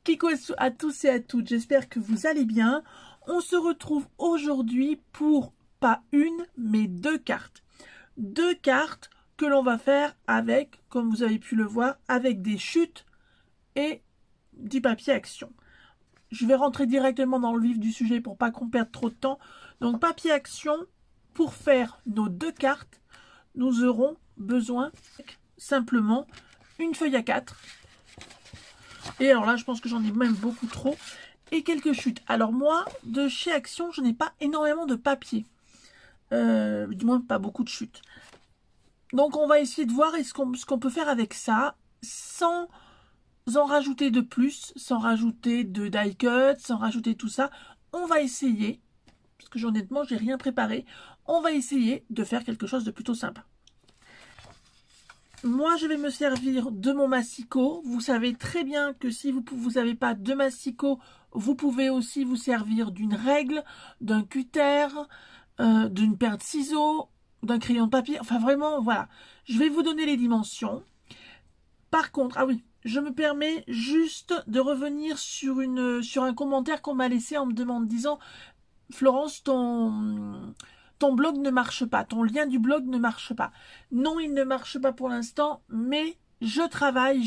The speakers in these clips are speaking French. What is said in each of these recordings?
Kiko à tous et à toutes, j'espère que vous allez bien. On se retrouve aujourd'hui pour pas une, mais deux cartes. Deux cartes que l'on va faire avec, comme vous avez pu le voir, avec des chutes et du papier action. Je vais rentrer directement dans le vif du sujet pour pas qu'on perde trop de temps. Donc papier action, pour faire nos deux cartes, nous aurons besoin simplement une feuille A4. Et alors là, je pense que j'en ai même beaucoup trop. Et quelques chutes. Alors moi, de chez Action, je n'ai pas énormément de papier. Du moins, pas beaucoup de chutes. Donc on va essayer de voir ce qu'on peut faire avec ça, sans en rajouter de plus, sans rajouter de die cut, sans rajouter tout ça. On va essayer, parce que honnêtement, j'ai rien préparé, on va essayer de faire quelque chose de plutôt sympa. Moi, je vais me servir de mon massicot. Vous savez très bien que si vous n'avez pas de massicot, vous pouvez aussi vous servir d'une règle, d'un cutter, d'une paire de ciseaux, d'un crayon de papier. Enfin, vraiment, voilà. Je vais vous donner les dimensions. Par contre, ah oui, je me permets juste de revenir sur un commentaire qu'on m'a laissé en me disant « Florence, ton blog ne marche pas, ton lien du blog ne marche pas. » Non, il ne marche pas pour l'instant, mais j'y travaille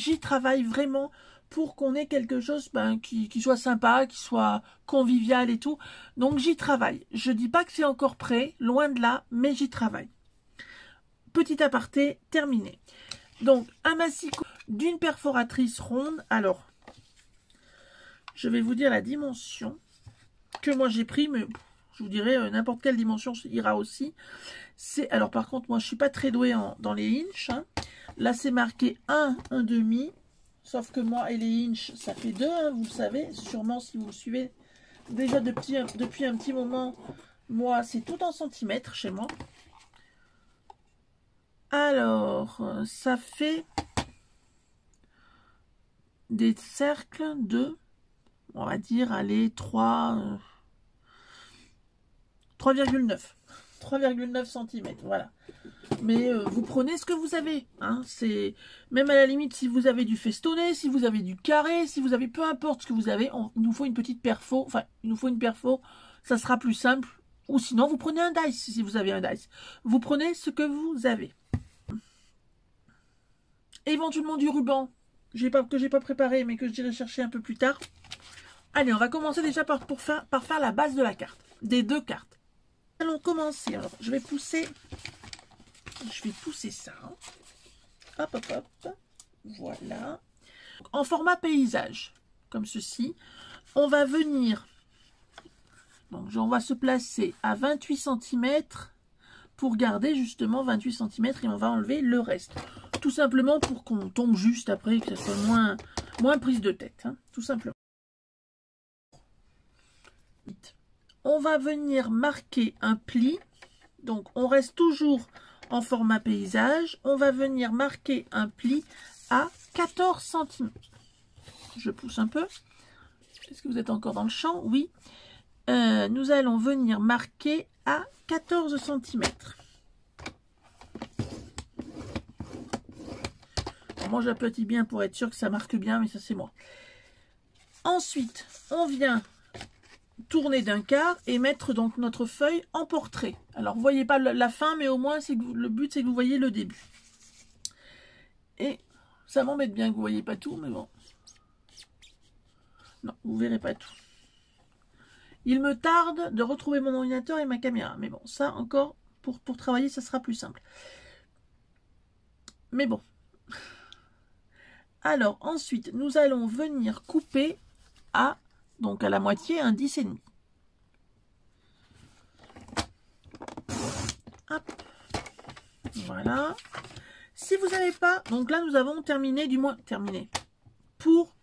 vraiment pour qu'on ait quelque chose qui soit sympa, qui soit convivial et tout. Donc j'y travaille. Je dis pas que c'est encore prêt, loin de là, mais j'y travaille. Petit aparté, terminé. Donc un massicot d'une perforatrice ronde. Alors, je vais vous dire la dimension que moi j'ai pris, mais je vous dirais n'importe quelle dimension ira aussi. Alors par contre, moi je suis pas très douée dans les inches. Hein. Là c'est marqué 1, 1,5. Sauf que moi et les inches, ça fait 2, hein, vous le savez. Sûrement si vous me suivez déjà depuis un petit moment, moi c'est tout en centimètres chez moi. Alors, ça fait des cercles de, on va dire, allez, 3,9 cm, voilà. Mais vous prenez ce que vous avez, hein. C'est même à la limite si vous avez du festonné, si vous avez du carré, si vous avez peu importe ce que vous avez, il nous faut une petite perfo, enfin il nous faut une perfo, ça sera plus simple. Ou sinon vous prenez un dice si vous avez un dice. Vous prenez ce que vous avez. Éventuellement du ruban, que j'ai pas préparé mais que je dirai chercher un peu plus tard. Allez, on va commencer déjà par faire la base de la carte, des deux cartes. Allons commencer. Alors, je vais pousser ça. Hop, hop, hop. Voilà. En format paysage, comme ceci. On va venir, donc on va se placer à 28 cm pour garder justement 28 cm et on va enlever le reste. Tout simplement pour qu'on tombe juste après, que ça soit moins prise de tête. Hein, tout simplement. On va venir marquer un pli. Donc, on reste toujours en format paysage. On va venir marquer un pli à 14 cm. Je pousse un peu. Est-ce que vous êtes encore dans le champ? Oui. Nous allons venir marquer à 14 cm. Moi, j'aplatis bien pour être sûr que ça marque bien, mais ça, c'est moi. Ensuite, on vient tourner d'un quart et mettre donc notre feuille en portrait. Alors vous voyez pas la fin, mais au moins le but c'est que vous voyez le début. Et ça m'embête bien que vous voyez pas tout, mais bon. Non, vous verrez pas tout. Il me tarde de retrouver mon ordinateur et ma caméra, mais bon, ça encore pour travailler ça sera plus simple. Mais bon. Alors ensuite nous allons venir couper à la moitié, un 10,5. Hop. Voilà. Si vous n'avez pas, donc là nous avons terminé, pour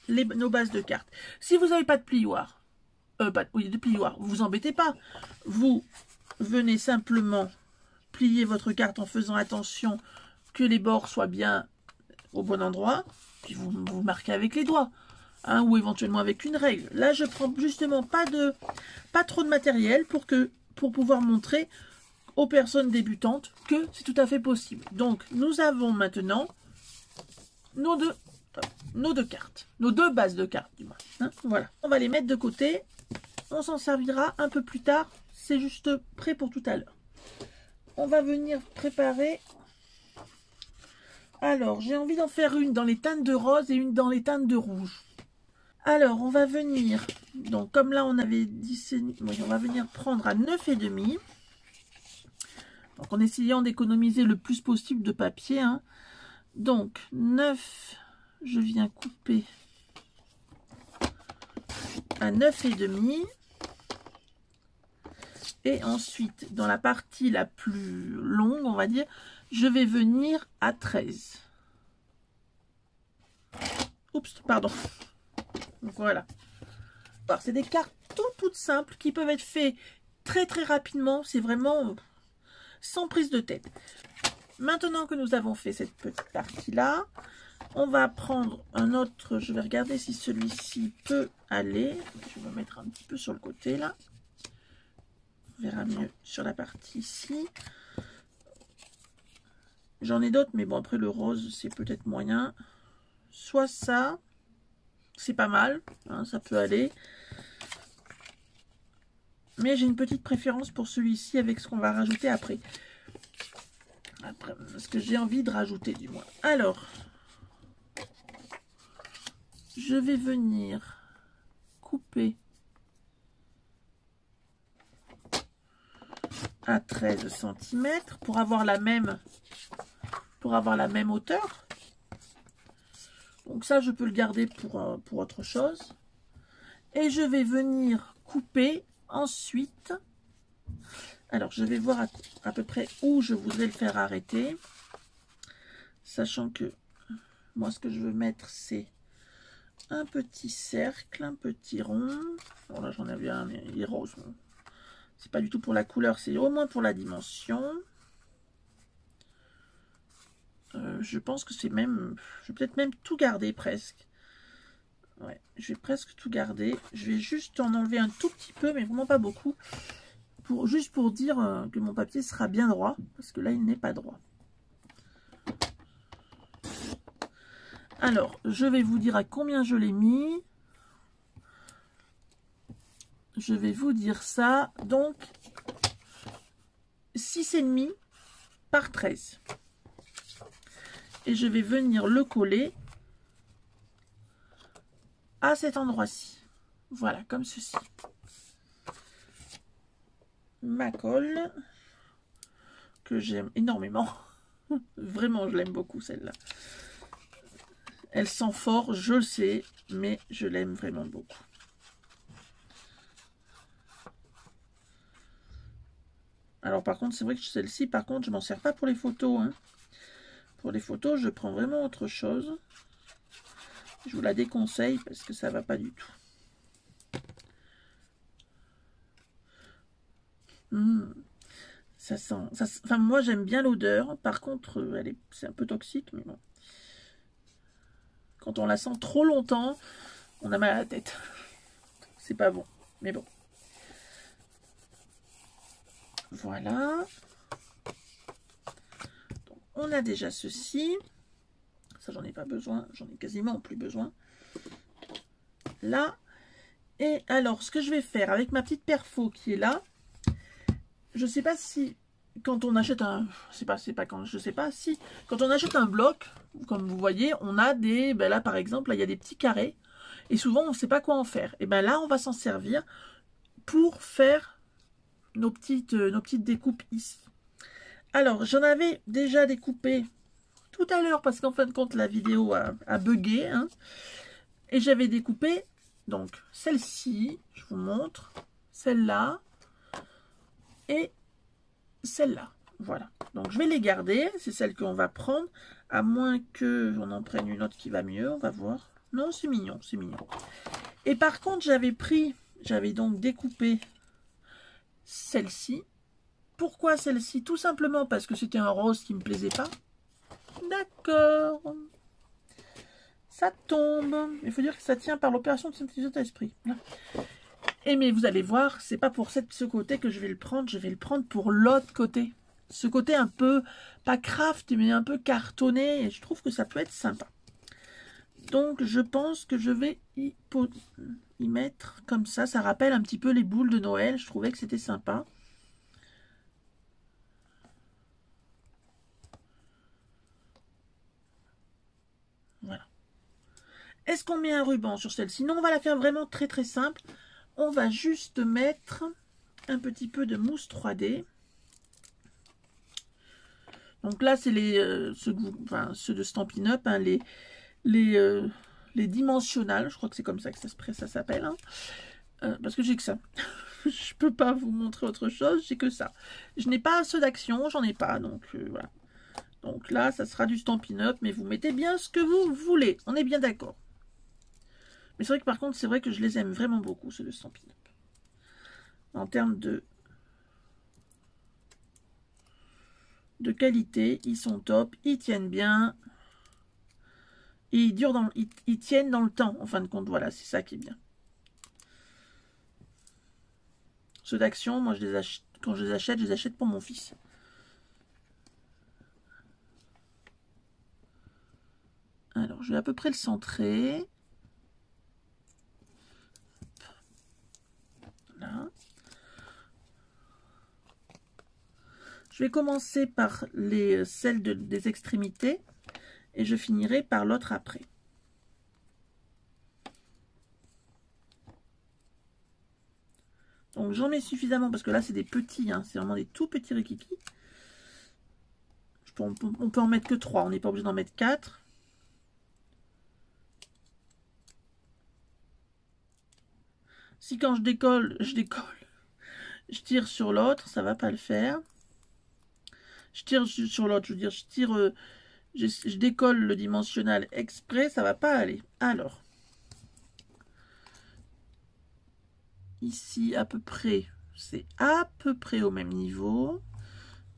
nos bases de cartes. Si vous n'avez pas de plioir, vous vous embêtez pas. Vous venez simplement plier votre carte en faisant attention que les bords soient bien au bon endroit, puis vous marquez avec les doigts. Hein, ou éventuellement avec une règle. Là, je prends justement pas trop de matériel pour pouvoir montrer aux personnes débutantes que c'est tout à fait possible. Donc, nous avons maintenant nos deux nos deux cartes, nos deux bases de cartes du moins. Hein, voilà, on va les mettre de côté. On s'en servira un peu plus tard. C'est juste prêt pour tout à l'heure. On va venir préparer. Alors, j'ai envie d'en faire une dans les teintes de rose et une dans les teintes de rouge. Alors, on va venir, donc comme là on avait dit, oui, on va venir prendre à 9,5. Donc en essayant d'économiser le plus possible de papier. Hein. Donc 9, je viens couper à 9,5. Et ensuite, dans la partie la plus longue, on va dire, je vais venir à 13. Oups, pardon. Voilà. Alors, c'est des cartes toutes simples qui peuvent être faites très rapidement. C'est vraiment sans prise de tête. Maintenant que nous avons fait cette petite partie-là, on va prendre un autre. Je vais regarder si celui-ci peut aller. Je vais me mettre un petit peu sur le côté là. On verra mieux sur la partie ici. J'en ai d'autres, mais bon, après le rose, c'est peut-être moyen. Soit ça, c'est pas mal, hein, ça peut aller. Mais j'ai une petite préférence pour celui-ci avec ce qu'on va rajouter après. Ce que j'ai envie de rajouter du moins. Alors, je vais venir couper à 13 cm pour avoir la même hauteur. Donc ça, je peux le garder pour autre chose. Et je vais venir couper ensuite. Alors, je vais voir à peu près où je voudrais le faire arrêter. Sachant que moi, ce que je veux mettre, c'est un petit cercle, un petit rond. Bon, là, j'en avais un, mais il est rose. C'est pas du tout pour la couleur, c'est au moins pour la dimension. Je pense que c'est même... Je vais peut-être même tout garder presque. Ouais, je vais presque tout garder. Je vais juste en enlever un tout petit peu, mais vraiment pas beaucoup. Juste pour dire que mon papier sera bien droit. Parce que là, il n'est pas droit. Alors, je vais vous dire à combien je l'ai mis. Je vais vous dire ça. Donc, 6,5 par 13. Et je vais venir le coller à cet endroit-ci. Voilà, comme ceci. Ma colle, que j'aime énormément. Vraiment, je l'aime beaucoup, celle-là. Elle sent fort, je le sais, mais je l'aime vraiment beaucoup. Alors, par contre, c'est vrai que celle-ci, par contre, je m'en sers pas pour les photos. Hein. Pour les photos, je prends vraiment autre chose. Je vous la déconseille parce que ça va pas du tout. Ça sent... enfin, moi, j'aime bien l'odeur. Par contre, c'est un peu toxique, mais bon. Quand on la sent trop longtemps, on a mal à la tête. C'est pas bon, mais bon. Voilà. Donc, on a déjà ceci. Ça, j'en ai pas besoin. J'en ai quasiment plus besoin. Là. Et alors, ce que je vais faire avec ma petite perfo qui est là, je sais pas si quand on achète un... quand on achète un bloc, comme vous voyez, on a des... Ben là, par exemple, là, il y a des petits carrés. Et souvent, on ne sait pas quoi en faire. Et bien là, on va s'en servir pour faire nos petites découpes ici. Alors, j'en avais déjà découpé tout à l'heure parce qu'en fin de compte, la vidéo a bugué. Hein, et j'avais découpé, donc, celle-ci, je vous montre, celle-là et celle-là. Voilà. Donc, je vais les garder. C'est celle qu'on va prendre, à moins qu'on en prenne une autre qui va mieux. On va voir. Non, c'est mignon, c'est mignon. Et par contre, j'avais donc découpé celle-ci. Pourquoi celle-ci? Tout simplement parce que c'était un rose qui ne me plaisait pas. D'accord. Ça tombe. Il faut dire que ça tient par l'opération de Saint-Esprit. Et mais vous allez voir, c'est pas pour ce côté que je vais le prendre. Je vais le prendre pour l'autre côté. Ce côté un peu, pas craft, mais un peu cartonné. Et je trouve que ça peut être sympa. Donc je pense que je vais y mettre comme ça. Ça rappelle un petit peu les boules de Noël. Je trouvais que c'était sympa. Voilà. Est-ce qu'on met un ruban sur celle-ci? Non, on va la faire vraiment très très simple. On va juste mettre un petit peu de mousse 3D. Donc là, c'est ceux de Stampin' Up, hein, les dimensionnels. Je crois que c'est comme ça que ça s'appelle. Hein. Parce que j'ai que ça. Je peux pas vous montrer autre chose, j'ai que ça. Je n'ai pas ceux d'action, j'en ai pas. Donc voilà. Donc là, ça sera du Stampin' Up, mais vous mettez bien ce que vous voulez. On est bien d'accord. Mais c'est vrai que par contre, c'est vrai que je les aime vraiment beaucoup, ceux de Stampin' Up. En termes de qualité, ils sont top, ils tiennent bien. Et ils durent ils tiennent dans le temps, en fin de compte. Voilà, c'est ça qui est bien. Ceux d'action, moi, quand je les achète pour mon fils. Alors, je vais à peu près le centrer. Là. Je vais commencer par celles des extrémités et je finirai par l'autre après. Donc j'en mets suffisamment parce que là c'est des petits, hein, c'est vraiment des tout petits rikiki. On peut en mettre que 3, on n'est pas obligé d'en mettre 4. Si quand je décolle, je tire sur l'autre, ça va pas le faire. Je tire sur l'autre, je veux dire, je décolle le dimensionnel exprès, ça va pas aller. Alors, ici à peu près, c'est à peu près au même niveau.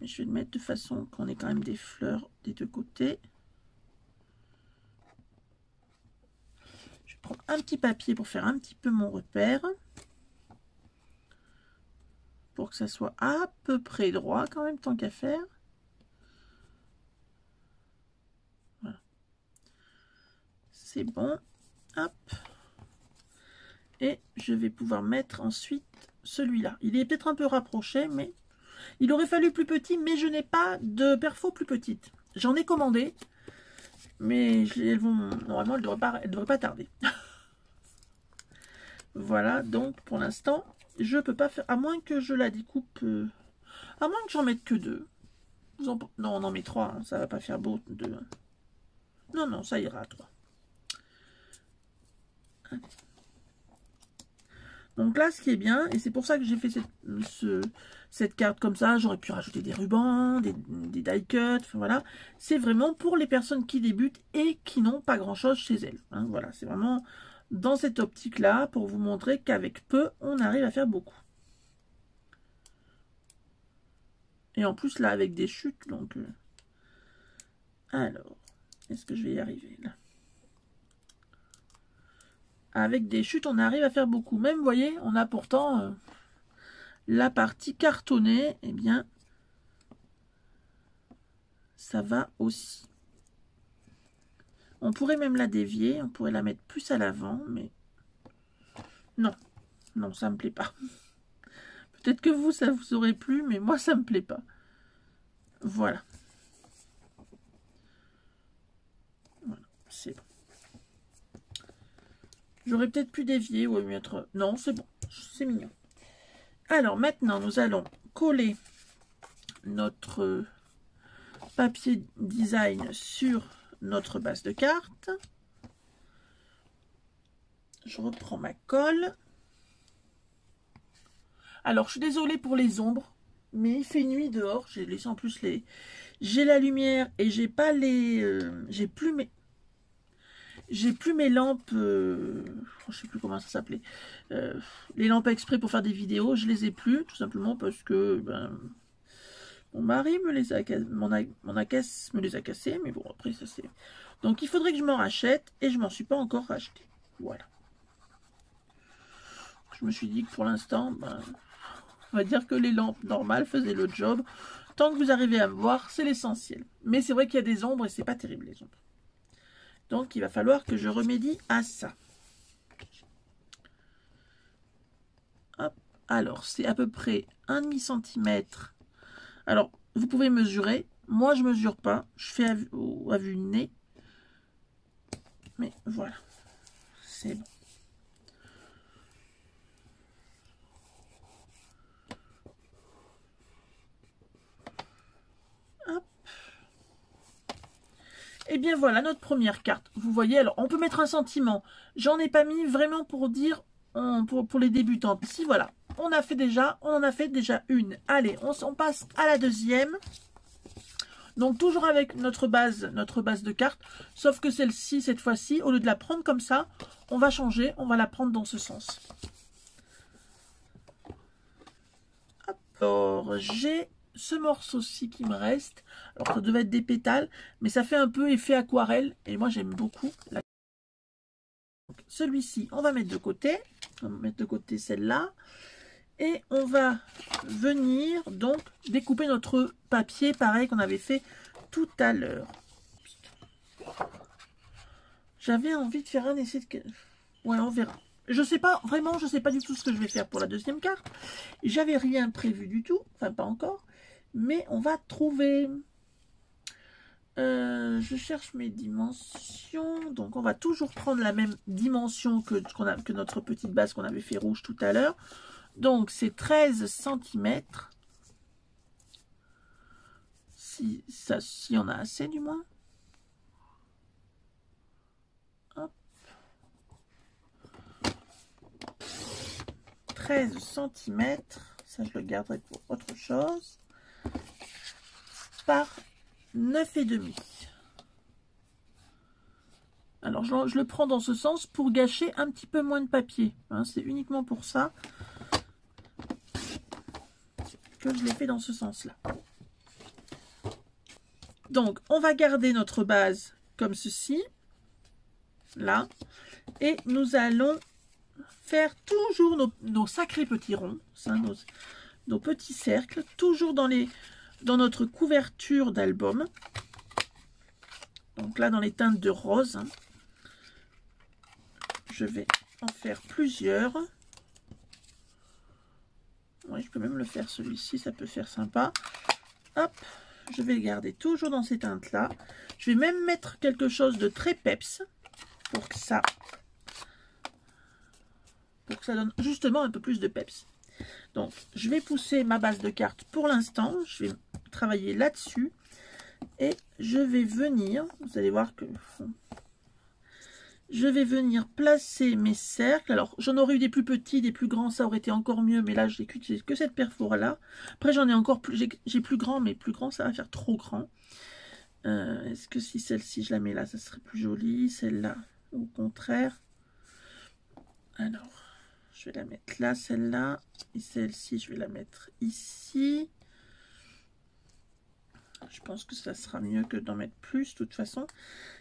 Mais je vais le mettre de façon qu'on ait quand même des fleurs des deux côtés. Je vais prendre un petit papier pour faire un petit peu mon repère. Pour que ça soit à peu près droit quand même, tant qu'à faire. Voilà. C'est bon. Hop. Et je vais pouvoir mettre ensuite celui-là. Il est peut-être un peu rapproché, mais il aurait fallu plus petit, mais je n'ai pas de perfo plus petite. J'en ai commandé, mais normalement, elles ne devraient pas tarder. Voilà, donc pour l'instant, je peux pas faire, à moins que je la découpe, à moins que j'en mette que 2. Non, on en met 3, hein, ça va pas faire beau. 2. Non, non, ça ira à 3. Donc là, ce qui est bien, et c'est pour ça que j'ai fait cette carte comme ça, j'aurais pu rajouter des rubans, des die cuts, enfin, voilà. C'est vraiment pour les personnes qui débutent et qui n'ont pas grand-chose chez elles. Hein, voilà, c'est vraiment dans cette optique-là pour vous montrer qu'avec peu, on arrive à faire beaucoup. Et en plus, là, avec des chutes, donc... Alors, est-ce que je vais y arriver, là? Avec des chutes, on arrive à faire beaucoup. Même, vous voyez, on a pourtant la partie cartonnée. Eh bien, ça va aussi. On pourrait même la dévier. On pourrait la mettre plus à l'avant. Mais non. Non, ça me plaît pas. Peut-être que vous, ça vous aurait plu. Mais moi, ça me plaît pas. Voilà. Voilà. C'est bon. J'aurais peut-être pu dévier ou mettre... Non, c'est bon. C'est mignon. Alors, maintenant, nous allons coller notre papier design sur notre base de carte. Je reprends ma colle. Alors, je suis désolée pour les ombres, mais il fait nuit dehors. J'ai laissé en plus j'ai la lumière et j'ai pas les... j'ai plus mes lampes, je sais plus comment ça s'appelait, les lampes exprès pour faire des vidéos, je les ai plus, tout simplement parce que mon mari me les a cassées, mais bon, après ça c'est... Donc il faudrait que je m'en rachète, et je m'en suis pas encore racheté. Voilà. Je me suis dit que pour l'instant, on va dire que les lampes normales faisaient le job. Tant que vous arrivez à me voir, c'est l'essentiel. Mais c'est vrai qu'il y a des ombres, et c'est pas terrible les ombres. Donc il va falloir que je remédie à ça. Hop. Alors c'est à peu près 1,5 cm. Alors vous pouvez mesurer. Moi je mesure pas. Je fais à vue de nez. Mais voilà. C'est bon. Et bien voilà notre première carte. Vous voyez, alors on peut mettre un sentiment. J'en ai pas mis vraiment pour dire pour les débutantes. Si voilà, on en a fait déjà une. Allez, on passe à la deuxième. Donc toujours avec notre base de cartes, sauf que celle-ci, cette fois-ci, au lieu de la prendre comme ça, on va changer, on va la prendre dans ce sens. Hop. Alors j'ai ce morceau-ci qui me reste. Alors ça devait être des pétales, mais ça fait un peu effet aquarelle et moi j'aime beaucoup. Celui-ci, on va mettre de côté. On va mettre de côté celle-là. Et on va venir donc découper notre papier, pareil qu'on avait fait tout à l'heure. J'avais envie de faire un essai de... Ouais, on verra. Je sais pas, vraiment, je sais pas du tout ce que je vais faire pour la deuxième carte. J'avais rien prévu du tout, enfin pas encore. Mais on va trouver... je cherche mes dimensions. Donc on va toujours prendre la même dimension que notre petite base qu'on avait fait rouge tout à l'heure. Donc c'est 13 cm. Si on a assez du moins. Hop. 13 cm. Ça je le garderai pour autre chose. Par 9,5. Alors je le prends dans ce sens pour gâcher un petit peu moins de papier. Hein, c'est uniquement pour ça que je l'ai fait dans ce sens-là. Donc on va garder notre base comme ceci. Là. Et nous allons faire toujours nos sacrés petits ronds. Ça, nos petits cercles. Toujours dans notre couverture d'album. Donc là dans les teintes de rose. Je vais en faire plusieurs. Oui, je peux même le faire celui-ci, ça peut faire sympa. Hop, je vais le garder toujours dans ces teintes-là. Je vais même mettre quelque chose de très peps pour que ça donne justement un peu plus de peps. Donc, je vais pousser ma base de cartes pour l'instant. Je vais travailler là-dessus. Et je vais venir, vous allez voir que... Je vais venir placer mes cercles. Alors, j'en aurais eu des plus petits, des plus grands, ça aurait été encore mieux. Mais là, j'ai que cette perfore-là. Après, j'en ai encore plus. J'ai plus grand, mais plus grand, ça va faire trop grand. Est-ce que si celle-ci, je la mets là, ça serait plus joli. Celle-là, au contraire. Alors, je vais la mettre là, celle-là. Et celle-ci, je vais la mettre ici. Je pense que ça sera mieux que d'en mettre plus. De toute façon,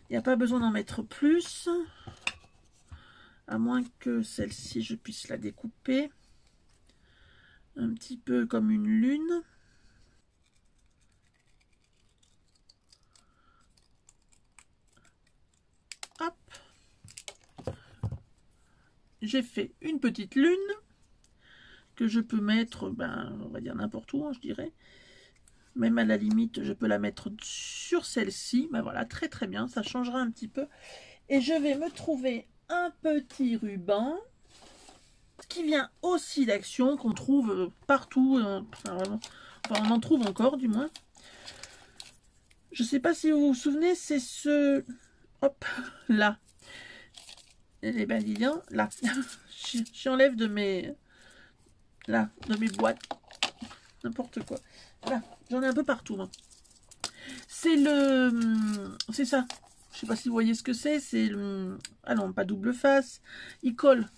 il n'y a pas besoin d'en mettre plus. À moins que celle-ci, je puisse la découper. Un petit peu comme une lune. Hop. J'ai fait une petite lune. Que je peux mettre, ben, on va dire n'importe où, hein, je dirais. Même à la limite, je peux la mettre sur celle-ci. Ben voilà, très très bien, ça changera un petit peu. Et je vais me trouver un petit ruban qui vient aussi d'Action, qu'on trouve partout. Enfin, vraiment, enfin, on en trouve encore, du moins. Je ne sais pas si vous vous souvenez, c'est ce... Hop, là. Les bandillons, là. J'enlève de mes... Là, de mes boîtes. N'importe quoi. Là, j'en ai un peu partout. Hein. C'est ça. Je sais pas si vous voyez ce que c'est. C'est le... Ah non, pas double face. Il colle.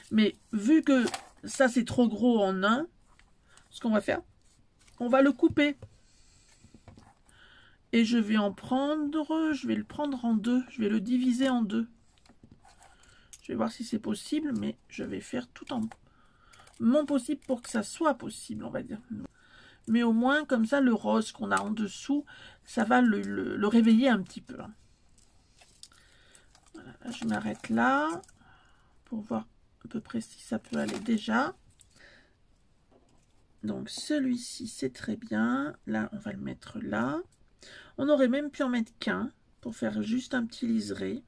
Mais vu que ça, c'est trop gros en un, ce qu'on va faire, on va le couper. Et je vais en prendre... Je vais le prendre en deux. Je vais le diviser en deux. Je vais voir si c'est possible, mais je vais faire tout en mon possible pour que ça soit possible, on va dire. Mais au moins, comme ça, le rose qu'on a en dessous, ça va le réveiller un petit peu. Je m'arrête là pour voir à peu près si ça peut aller déjà. Donc celui-ci c'est très bien. Là on va le mettre là. On aurait même pu en mettre qu'un pour faire juste un petit liseré.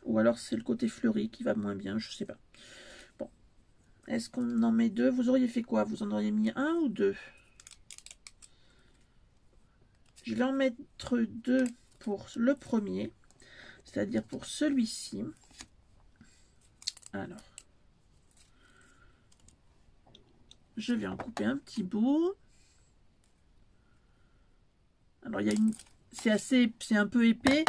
Ou alors c'est le côté fleuri qui va moins bien, je sais pas. Bon, est-ce qu'on en met deux? Vous auriez fait quoi? Vous en auriez mis un ou deux? Je vais en mettre deux pour le premier, c'est-à-dire pour celui-ci. Alors, je vais en couper un petit bout. Alors, il y a une, c'est un peu épais,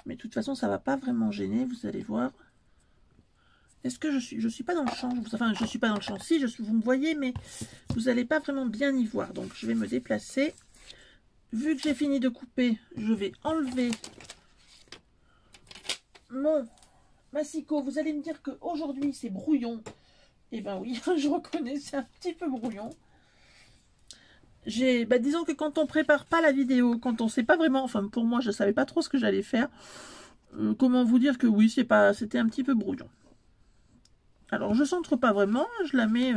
mais de toute façon, ça va pas vraiment gêner, vous allez voir. Est-ce que je suis pas dans le champ? Enfin, je suis pas dans le champ. Si, vous me voyez, mais vous n'allez pas vraiment bien y voir. Donc, je vais me déplacer. Vu que j'ai fini de couper, je vais enlever mon massicot. Vous allez me dire qu'aujourd'hui, c'est brouillon. Eh ben oui, je reconnais, c'est un petit peu brouillon. Disons que quand on prépare pas la vidéo, quand on sait pas vraiment, enfin pour moi, je savais pas trop ce que j'allais faire. Comment vous dire que oui, c'était un petit peu brouillon. Alors, je centre pas vraiment, je la mets...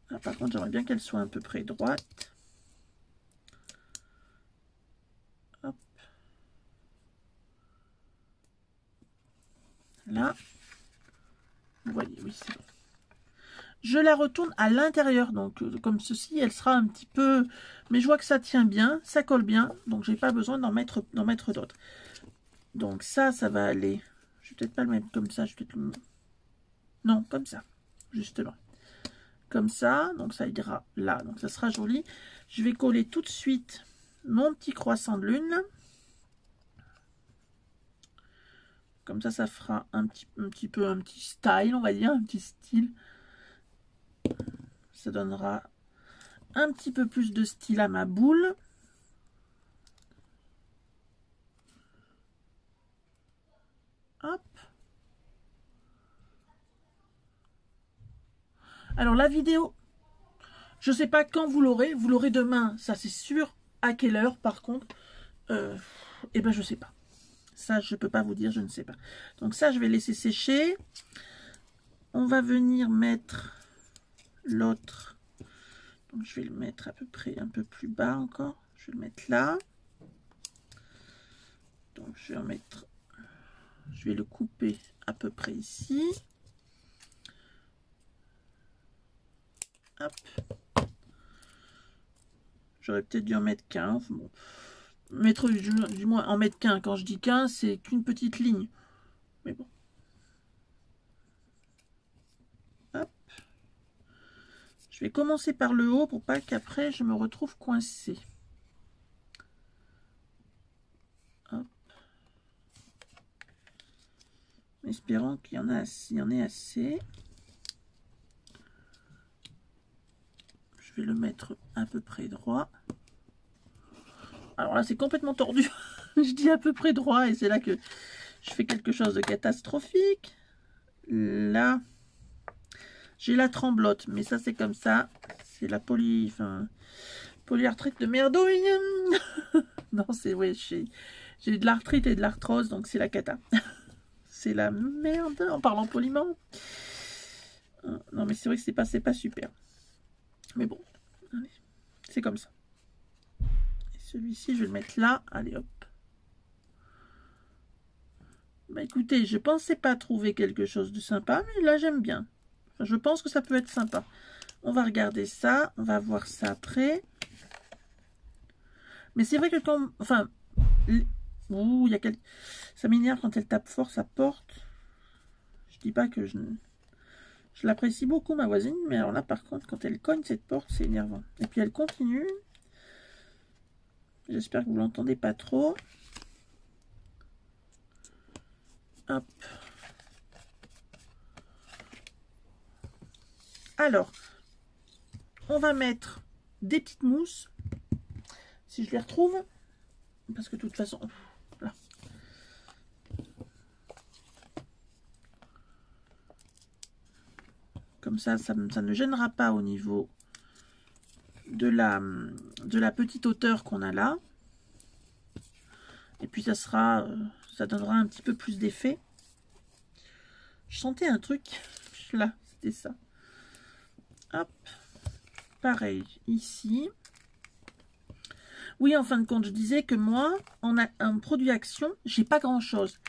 Ah, par contre, j'aimerais bien qu'elle soit à peu près droite. Hop. Là. Vous voyez, oui, c'est bon. Je la retourne à l'intérieur, donc comme ceci, elle sera un petit peu... Mais je vois que ça tient bien, ça colle bien, donc j'ai pas besoin d'en mettre d'autres. Donc ça va aller... Je vais peut-être pas le mettre comme ça, je vais peut-être le... Non, comme ça, justement. Comme ça, donc ça ira là, donc ça sera joli. Je vais coller tout de suite mon petit croissant de lune. Comme ça fera un petit style, on va dire, un petit style. Ça donnera un petit peu plus de style à ma boule. Hop. Alors la vidéo, je sais pas quand vous l'aurez demain, ça c'est sûr. À quelle heure par contre, eh ben je sais pas. Ça je peux pas vous dire, je ne sais pas. Donc ça je vais laisser sécher. On va venir mettre l'autre. Donc je vais le mettre à peu près un peu plus bas encore. Je vais le mettre là. Donc je vais en mettre, je vais le couper à peu près ici. Hop. J'aurais peut-être dû en mettre qu'un. Bon. Mettre du moins en mettre qu'un. Quand je dis qu'un, c'est qu'une petite ligne. Mais bon. Hop. Je vais commencer par le haut pour pas qu'après je me retrouve coincée. Hop. Espérons qu'il y en ait assez. Je vais le mettre à peu près droit. Alors là, c'est complètement tordu. Je dis à peu près droit et c'est là que je fais quelque chose de catastrophique. Là, j'ai la tremblote, mais ça, c'est comme ça. C'est la polyarthrite de merdouille. Non, c'est... Ouais, j'ai de l'arthrite et de l'arthrose, donc c'est la cata. C'est la merde, en parlant poliment. Non, mais c'est vrai que c'est pas super. Mais bon, c'est comme ça. Celui-ci, je vais le mettre là. Allez, hop. Bah écoutez, je pensais pas trouver quelque chose de sympa, mais là, j'aime bien. Enfin, je pense que ça peut être sympa. On va regarder ça. On va voir ça après. Mais c'est vrai que quand... Enfin... Ouh, il y a quelques... Ça m'énerve quand elle tape fort sa porte. Je dis pas que je l'apprécie beaucoup, ma voisine. Mais alors là, par contre, quand elle cogne cette porte, c'est énervant. Et puis elle continue. J'espère que vous l'entendez pas trop. Hop. Alors, on va mettre des petites mousses. Si je les retrouve. Parce que de toute façon... Là. Comme ça ne gênera pas au niveau de la petite hauteur qu'on a là. puis ça donnera un petit peu plus d'effet. Je sentais un truc, là, c'était ça. Hop, pareil, ici. Oui, en fin de compte, je disais que moi, on a un produit Action, j'ai pas grand-chose.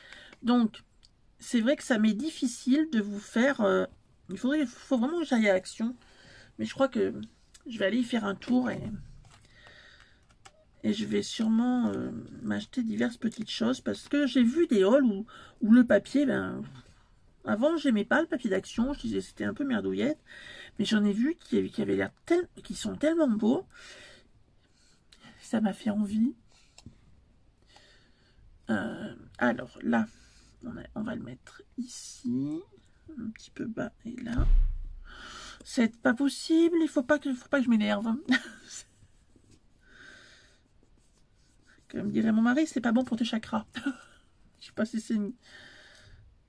Donc, c'est vrai que ça m'est difficile de vous faire... il faut vraiment que j'aille à Action. Mais je crois que je vais aller y faire un tour et je vais sûrement m'acheter diverses petites choses. Parce que j'ai vu des hauls où le papier, ben... Avant, j'aimais pas le papier d'Action. Je disais c'était un peu merdouillette. Mais j'en ai vu qui avaient l'air qui sont tellement beaux. Ça m'a fait envie. Alors là, on va le mettre ici. Un petit peu bas et là. C'est pas possible. Il faut pas que je m'énerve. Comme dirait mon mari, c'est pas bon pour tes chakras. Je sais pas si c'est...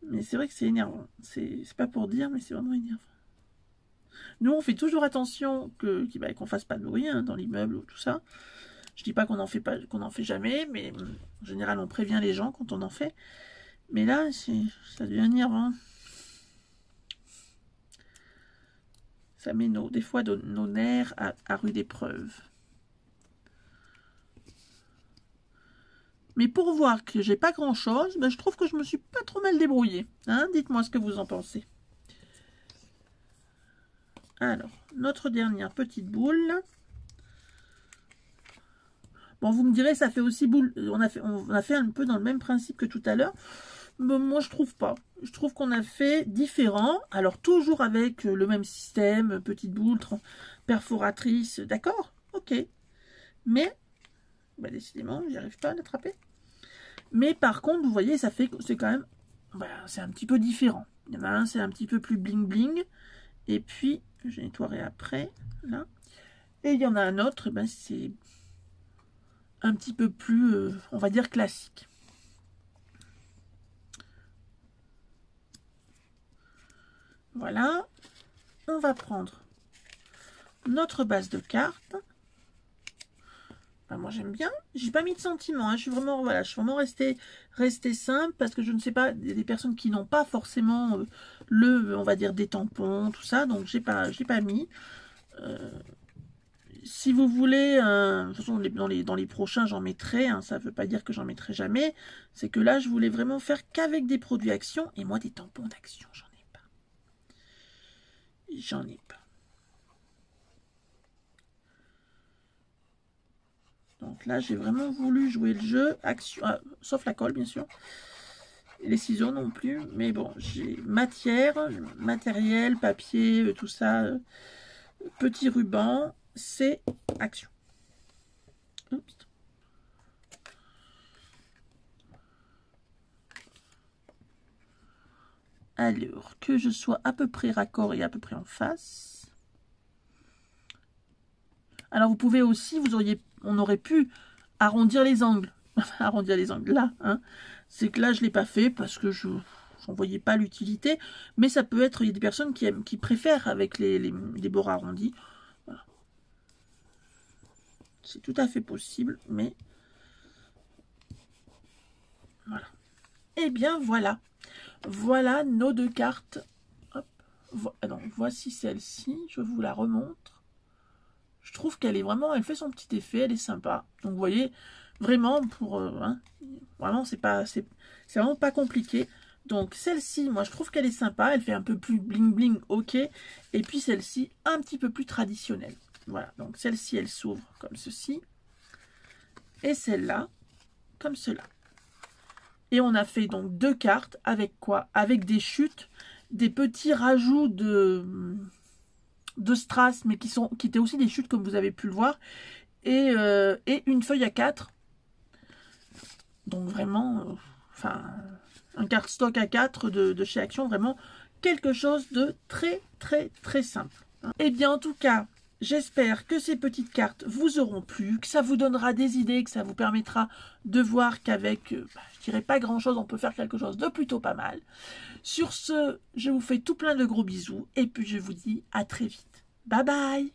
Mais c'est vrai que c'est énervant. C'est pas pour dire, mais c'est vraiment énervant. Nous, on fait toujours attention qu'on fasse pas de bruit hein, dans l'immeuble ou tout ça. Je dis pas qu'on en fait jamais, mais en général, on prévient les gens quand on en fait. Mais là, ça devient énervant. Ça met des fois nos nerfs à rude épreuve. Mais pour voir que j'ai pas grand chose, ben je trouve que je me suis pas trop mal débrouillée. Hein, dites-moi ce que vous en pensez. Alors, notre dernière petite boule. Bon, vous me direz, ça fait aussi boule. On a fait un peu dans le même principe que tout à l'heure. Mais moi, je trouve pas. Je trouve qu'on a fait différent. Alors, toujours avec le même système, petite boule, perforatrice, d'accord? Ok. Mais, bah, décidément, j'y arrive pas à l'attraper. Mais par contre, vous voyez, c'est quand même, voilà, c'est un petit peu différent. Il y en a un, c'est un petit peu plus bling bling. Et puis, je nettoierai après, là. Et il y en a un autre, ben, c'est un petit peu plus, on va dire, classique. Voilà. On va prendre notre base de cartes. Ben, moi j'aime bien. J'ai pas mis de sentiment. Hein. Je suis vraiment restée simple parce que je ne sais pas, il y a des personnes qui n'ont pas forcément on va dire des tampons, tout ça. Donc j'ai pas mis. Si vous voulez, de toute façon dans les prochains j'en mettrai. Hein, ça ne veut pas dire que j'en mettrai jamais. C'est que là je voulais vraiment faire qu'avec des produits Action et moi des tampons d'Action j'en ai pas. J'en ai pas. Donc là, j'ai vraiment voulu jouer le jeu, Action, sauf la colle, bien sûr. Et les ciseaux non plus. Mais bon, j'ai matériel, papier, tout ça. Petit ruban, c'est Action. Oups. Alors, que je sois à peu près raccord et à peu près en face. Alors, vous pouvez aussi, on aurait pu arrondir les angles. Arrondir les angles là. Hein. C'est que là, je ne l'ai pas fait parce que je n'en voyais pas l'utilité. Mais ça peut être, il y a des personnes qui préfèrent avec les bords arrondis. Voilà. C'est tout à fait possible, mais voilà. Et bien, voilà. Voilà nos deux cartes. Hop. Donc, voici celle-ci. Je vous la remontre. Je trouve qu'elle est vraiment, elle fait son petit effet, elle est sympa. Donc vous voyez, vraiment vraiment c'est vraiment pas compliqué. Donc celle-ci, moi je trouve qu'elle est sympa, elle fait un peu plus bling bling, ok. Et puis celle-ci, un petit peu plus traditionnelle. Voilà, donc celle-ci elle s'ouvre comme ceci. Et celle-là, comme cela. Et on a fait donc deux cartes avec quoi? Avec des chutes, des petits rajouts de strass, mais qui étaient aussi des chutes comme vous avez pu le voir, et une feuille à 4. Donc vraiment, un cardstock à 4 de chez Action, vraiment quelque chose de très très très simple. Et bien en tout cas, j'espère que ces petites cartes vous auront plu, que ça vous donnera des idées, que ça vous permettra de voir qu'avec, je dirais pas grand chose, on peut faire quelque chose de plutôt pas mal. Sur ce, je vous fais tout plein de gros bisous et puis je vous dis à très vite. Bye bye!